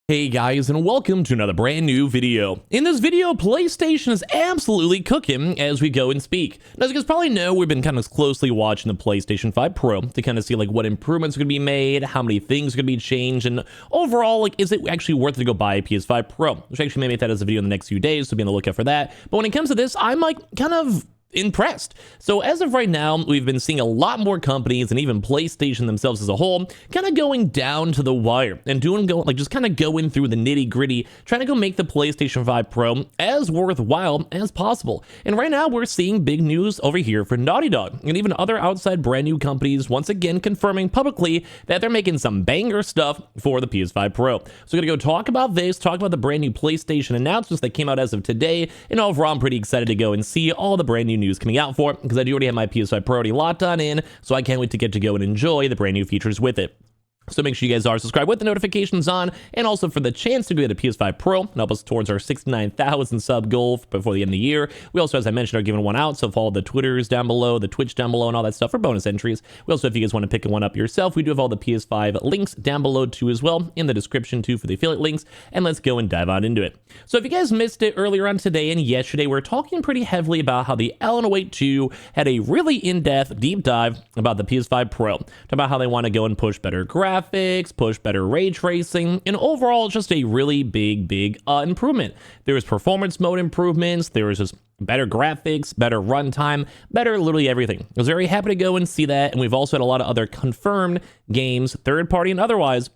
Hey guys, and welcome to another brand new video. In this video, PlayStation is absolutely cooking as we go and speak. Now, as you guys probably know, we've been kind of closely watching the PlayStation 5 Pro to kind of see like what improvements are going to be made, how many things are going to be changed, and overall, like, is it actually worth it to go buy a PS5 Pro? Which actually may make that as a video in the next few days, so be on the lookout for that. But when it comes to this, I'm like kind of impressed. So as of right now, we've been seeing a lot more companies and even PlayStation themselves as a whole kind of going down to the wire and just kind of going through the nitty gritty, trying to go make the PlayStation 5 Pro as worthwhile as possible. And right now we're seeing big news over here for Naughty Dog and even other outside brand new companies once again confirming publicly that they're making some banger stuff for the PS5 Pro. So we're gonna go talk about this, talk about the brand new PlayStation announcements that came out as of today, and overall I'm pretty excited to go and see all the brand new news coming out for it, because I do already have my PS5 Pro already locked on in, so I can't wait to get to go and enjoy the brand new features with it. So make sure you guys are subscribed with the notifications on, and also for the chance to get a PS5 Pro and help us towards our 69,000 sub goal before the end of the year. We also, as I mentioned, are giving one out, so follow the Twitters down below, the Twitch down below, and all that stuff for bonus entries. We also, if you guys want to pick one up yourself, we do have all the PS5 links down below too as well, in the description too for the affiliate links, and let's go and dive on into it. So if you guys missed it earlier on today and yesterday, we're talking pretty heavily about how the Alan Wake 2 had a really in-depth deep dive about the PS5 Pro, about how they want to go and push better graphics, push better ray tracing, and overall just a really big improvement. There was performance mode improvements, there was just better graphics, better runtime, better literally everything. I was very happy to go and see that, and we've also had a lot of other confirmed games, third party and otherwise,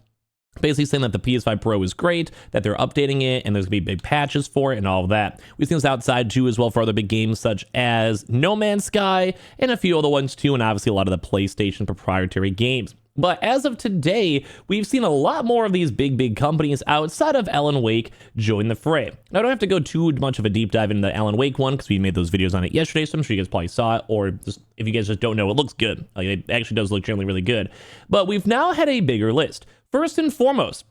basically saying that the PS5 Pro is great, that they're updating it, and there's gonna be big patches for it and all of that. We've seen this outside too as well for other big games such as No Man's Sky and a few other ones too, and obviously a lot of the PlayStation proprietary games. But as of today, we've seen a lot more of these big companies outside of Alan Wake join the fray. Now, I don't have to go too much of a deep dive into the Alan Wake one because we made those videos on it yesterday, so I'm sure you guys probably saw it, or just if you guys just don't know, it looks good. Like, it actually does look generally really good. But we've now had a bigger list. First and foremost,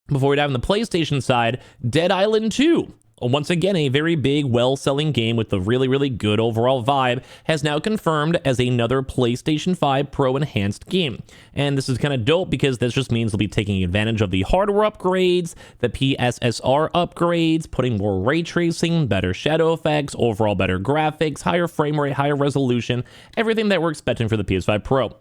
before we dive on the PlayStation side, Dead Island 2. Once again, a very big, well-selling game with a really good overall vibe has now confirmed as another PlayStation 5 Pro enhanced game. And this is kind of dope because this just means they'll be taking advantage of the hardware upgrades, the PSSR upgrades, putting more ray tracing, better shadow effects, overall better graphics, higher frame rate, higher resolution, everything that we're expecting for the PS5 Pro.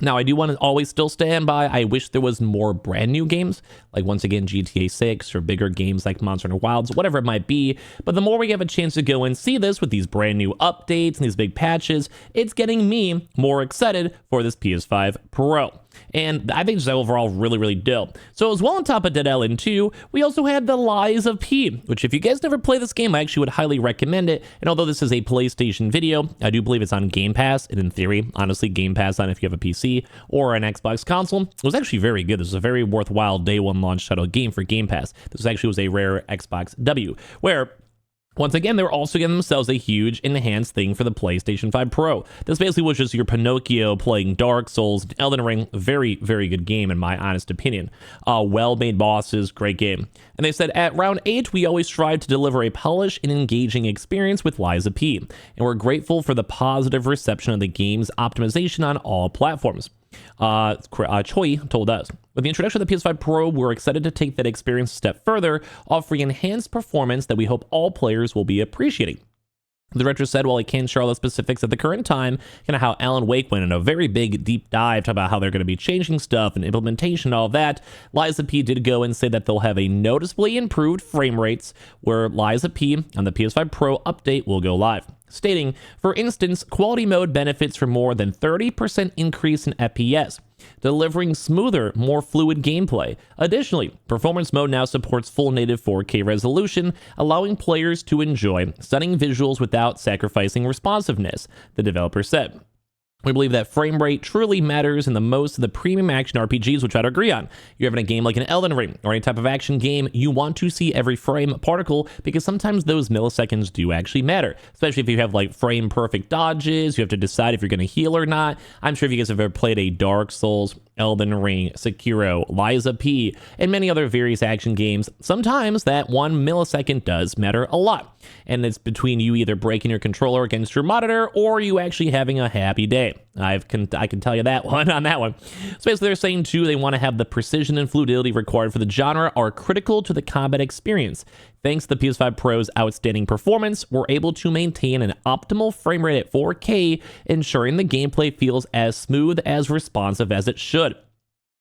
Now, I do want to always still stand by, I wish there was more brand new games, like once again GTA 6 or bigger games like Monster Hunter Wilds, whatever it might be, but the more we have a chance to go and see this with these brand new updates and these big patches, it's getting me more excited for this PS5 Pro. And I think it's overall really dope. So as well on top of Dead Island 2, we also had The Lies of P, which if you guys never play this game, I actually would highly recommend it. And although this is a PlayStation video, I do believe it's on Game Pass. And in theory, honestly, Game Pass on if you have a PC or an Xbox console. It was actually very good. This is a very worthwhile day one launch title game for Game Pass. This actually was a rare Xbox W, where once again, they're also getting themselves a huge enhanced thing for the PlayStation 5 Pro. This basically was just your Pinocchio playing Dark Souls, Elden Ring. Very good game in my honest opinion. Well-made bosses, great game. And they said, at round 8, we always strive to deliver a polished and engaging experience with Lies of P. And we're grateful for the positive reception of the game's optimization on all platforms. Choi told us. With the introduction of the PS5 Pro, we're excited to take that experience a step further, offering enhanced performance that we hope all players will be appreciating. The director said, while he can't share all the specifics at the current time, kind of how Alan Wake went in a very big deep dive about how they're going to be changing stuff and implementation and all that, Lies of P did go and say that they'll have a noticeably improved frame rates where Lies of P on the PS5 Pro update will go live. Stating, for instance, quality mode benefits from more than 30% increase in FPS, delivering smoother, more fluid gameplay. Additionally, performance mode now supports full native 4K resolution, allowing players to enjoy stunning visuals without sacrificing responsiveness, the developer said. We believe that frame rate truly matters in the most of the premium action RPGs, which I'd agree on. You're having a game like an Elden Ring or any type of action game, you want to see every frame particle because sometimes those milliseconds do actually matter, especially if you have like frame perfect dodges, you have to decide if you're going to heal or not. I'm sure if you guys have ever played a Dark Souls Elden Ring, Sekiro, Liza P, and many other various action games, sometimes that 1 millisecond does matter a lot. And it's between you either breaking your controller against your monitor or you actually having a happy day. I can tell you that one on that one. So basically they're saying too, they want to have the precision and fluidity required for the genre are critical to the combat experience. Thanks to the PS5 Pro's outstanding performance, we're able to maintain an optimal frame rate at 4K, ensuring the gameplay feels as smooth as responsive as it should.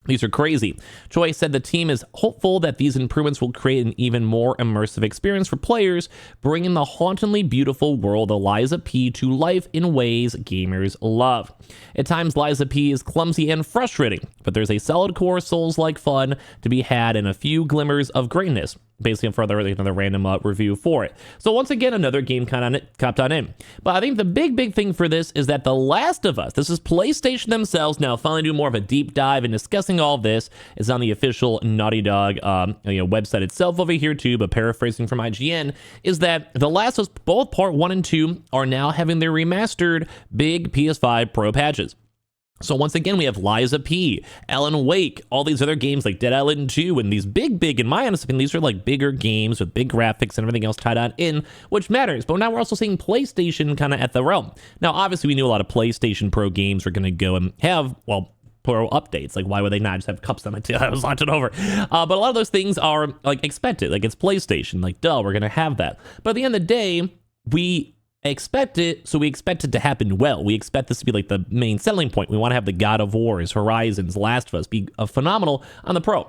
These are crazy. Choi said the team is hopeful that these improvements will create an even more immersive experience for players, bringing the hauntingly beautiful world of Liza P to life in ways gamers love. At times, Liza P is clumsy and frustrating, but there's a solid core Souls-like fun to be had and a few glimmers of greatness. Basically, further another random review for it. So once again, another game copped on in. But I think the big thing for this is that The Last of Us, this is PlayStation themselves now finally do more of a deep dive in discussing all this. It's on the official Naughty Dog website itself over here too, but paraphrasing from IGN, is that The Last of Us, both Part 1 and 2, are now having their remastered big PS5 Pro patches. So once again, we have Liza P, Alan Wake, all these other games like Dead Island 2, and these big, in my honest opinion, these are like bigger games with big graphics and everything else tied on in, which matters. But now we're also seeing PlayStation kind of at the realm. Now, obviously, we knew a lot of PlayStation Pro games were going to go and have, well, Pro updates. Like, why would they not just have cups on it until I was launching over? But a lot of those things are like expected. Like, it's PlayStation. Like, duh, we're going to have that. But at the end of the day, we expect it, so we expect it to happen well. We expect this to be like the main selling point. We want to have the God of Wars, Horizons, Last of Us be phenomenal on the Pro.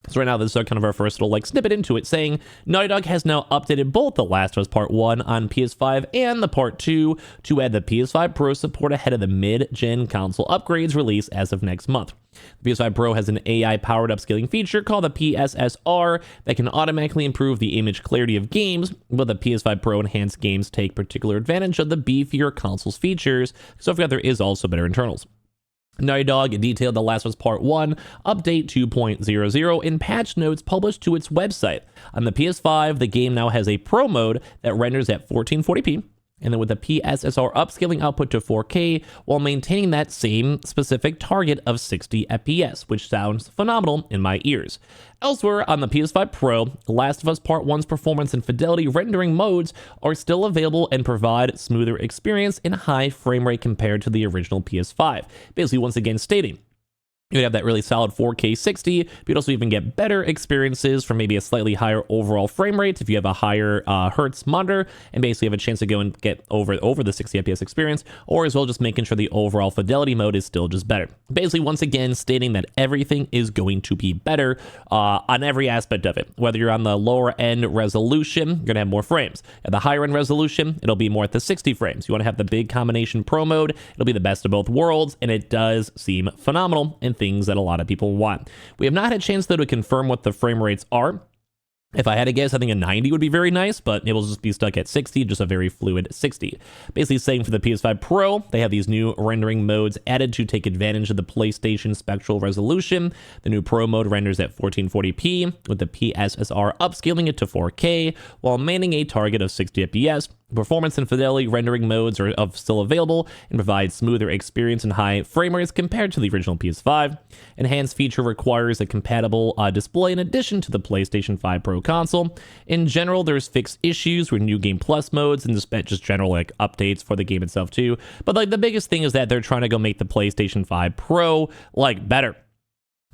So right now, this is kind of our first little like snippet into it, saying Naughty Dog has now updated both The Last of Us Part 1 on PS5 and the Part 2 to add the PS5 Pro support ahead of the mid-gen console upgrades release as of next month. The PS5 Pro has an AI-powered upscaling feature called the PSSR that can automatically improve the image clarity of games, but the PS5 Pro enhanced games take particular advantage of the beefier console's features, so I forgot there is also better internals. Naughty Dog detailed The Last of Us Part 1 Update 2.00 in patch notes published to its website. On the PS5, the game now has a Pro mode that renders at 1440p, and then with the PSSR upscaling output to 4K while maintaining that same specific target of 60 FPS, which sounds phenomenal in my ears. Elsewhere on the PS5 Pro, Last of Us Part 1's performance and fidelity rendering modes are still available and provide smoother experience in high frame rate compared to the original PS5. Basically, once again stating, you'd have that really solid 4K 60, but you'd also even get better experiences from maybe a slightly higher overall frame rate if you have a higher hertz monitor, and basically have a chance to go and get over the 60 FPS experience, or as well just making sure the overall fidelity mode is still just better. Basically, once again, stating that everything is going to be better on every aspect of it. Whether you're on the lower end resolution, you're going to have more frames. At the higher end resolution, it'll be more at the 60 frames. You want to have the big combination Pro mode, it'll be the best of both worlds, and it does seem phenomenal and things that a lot of people want. We have not had a chance though to confirm what the frame rates are. If I had to guess, I think a 90 would be very nice, but it will just be stuck at 60, just a very fluid 60. Basically saying for the PS5 Pro, they have these new rendering modes added to take advantage of the PlayStation spectral resolution. The new Pro mode renders at 1440p, with the PSSR upscaling it to 4K, while maintaining a target of 60 FPS. Performance and fidelity rendering modes are still available and provide smoother experience and high frame rates compared to the original PS5. Enhanced feature requires a compatible display in addition to the PlayStation 5 Pro console. In general, there's fixed issues with New Game Plus modes and just general like updates for the game itself too. But like the biggest thing is that they're trying to go make the PlayStation 5 Pro like better,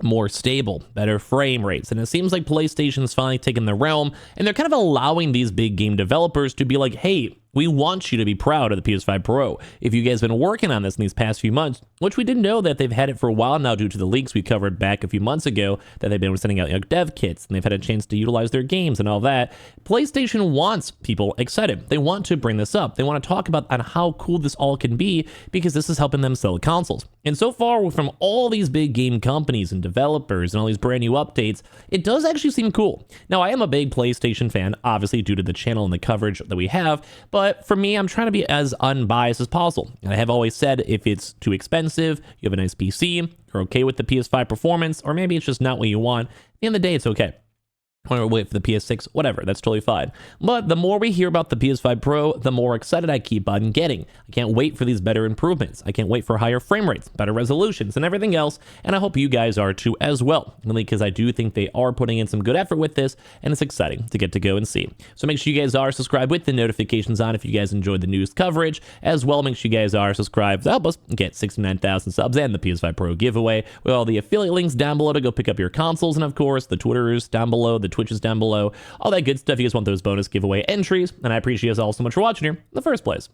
more stable, better frame rates. And it seems like PlayStation's finally taken the realm, and they're kind of allowing these big game developers to be like, hey, we want you to be proud of the PS5 Pro. If you guys have been working on this in these past few months, which we didn't know that they've had it for a while now due to the leaks we covered back a few months ago, that they've been sending out dev kits and they've had a chance to utilize their games and all that. PlayStation wants people excited. They want to bring this up. They want to talk about on how cool this all can be, because this is helping them sell consoles. And so far, from all these big game companies and developers and all these brand new updates, it does actually seem cool. Now, I am a big PlayStation fan, obviously due to the channel and the coverage that we have, but for me, I'm trying to be as unbiased as possible. And I have always said, if it's too expensive, you have a nice PC, you're okay with the PS5 performance, or maybe it's just not what you want, at the end of the day, it's okay. or wait for the PS6, whatever, that's totally fine. But the more we hear about the PS5 Pro, the more excited I keep on getting. I can't wait for these better improvements. I can't wait for higher frame rates, better resolutions, and everything else, and I hope you guys are too as well, because I do think they are putting in some good effort with this, and it's exciting to get to go and see. So make sure you guys are subscribed with the notifications on if you guys enjoyed the news coverage. As well, make sure you guys are subscribed to help us get 69,000 subs and the PS5 Pro giveaway with all the affiliate links down below to go pick up your consoles, and of course, the Twitters down below, the Twitches down below, all that good stuff. You guys want those bonus giveaway entries, and I appreciate you guys all so much for watching here in the first place.